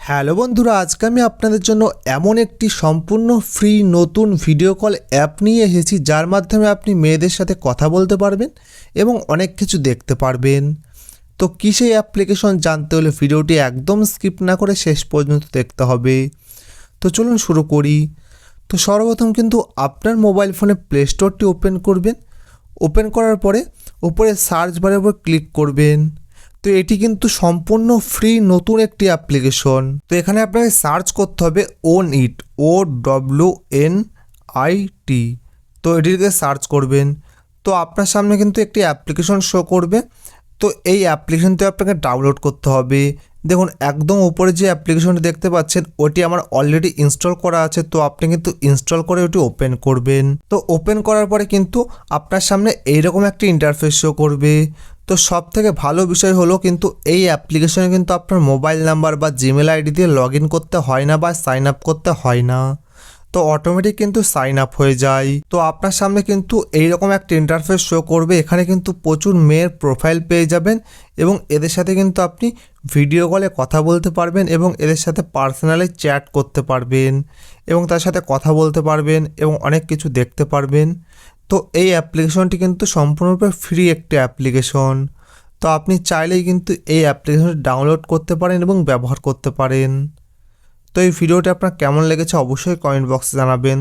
Hello বন্ধুরা, আজকে আমি আপনাদের জন্য এমন একটি সম্পূর্ণ ফ্রি নতুন ভিডিও কল অ্যাপ নিয়ে এসেছি, যার মাধ্যমে আপনি মেয়েদের সাথে কথা বলতে পারবেন এবং অনেক কিছু দেখতে পারবেন। তো কী সেই অ্যাপ্লিকেশন জানতে হলে ভিডিওটি একদম স্কিপ না করে শেষ পর্যন্ত দেখতে হবে। তো চলুন শুরু করি। তো সর্বপ্রথম কিন্তু আপনার মোবাইল ফোনে প্লে স্টোরটি ওপেন করবেন। ওপেন করার পরে উপরে সার্চ বারের উপর ক্লিক করবেন। তো এটি কিন্তু সম্পূর্ণ ফ্রি নতুন একটি অ্যাপ্লিকেশন। তো এখানে আপনাকে সার্চ করতে হবে ONIT, OWNIT। তো এটিকে সার্চ করবেন। তো আপনার সামনে কিন্তু একটি অ্যাপ্লিকেশন শো করবে। তো এই অ্যাপ্লিকেশনটি আপনাকে ডাউনলোড করতে হবে। দেখুন একদম উপরে যে অ্যাপ্লিকেশনটি দেখতে পাচ্ছেন ওটি আমার অলরেডি ইনস্টল করা আছে। তো আপনি কিন্তু ইনস্টল করে ওটি ওপেন করবেন। তো ওপেন করার পরে কিন্তু আপনার সামনে এইরকম একটি ইন্টারফেস শো করবে। তো সব থেকে ভালো বিষয় হলো কিন্তু এই অ্যাপ্লিকেশনে কিন্তু আপনার মোবাইল নাম্বার বা জিমেল আইডি দিয়ে লগ ইন করতে হয় না বা সাইন আপ করতে হয় না। তো অটোমেটিক কিন্তু সাইন আপ হয়ে যায়। তো আপনার সামনে কিন্তু এইরকম একটা ইন্টারফেস শো করবে। এখানে কিন্তু প্রচুর মেয়ের প্রোফাইল পেয়ে যাবেন এবং এদের সাথে কিন্তু আপনি ভিডিও কলে কথা বলতে পারবেন এবং এদের সাথে পার্সোনালি চ্যাট করতে পারবেন এবং তার সাথে কথা বলতে পারবেন এবং অনেক কিছু দেখতে পারবেন। তো এই অ্যাপ্লিকেশনটি কিন্তু সম্পূর্ণরূপে ফ্রি একটি অ্যাপ্লিকেশন। তো আপনি চাইলেই কিন্তু এই অ্যাপ্লিকেশনটি ডাউনলোড করতে পারেন এবং ব্যবহার করতে পারেন। তো এই ভিডিওটি আপনার কেমন লেগেছে অবশ্যই কমেন্ট বক্সে জানাবেন।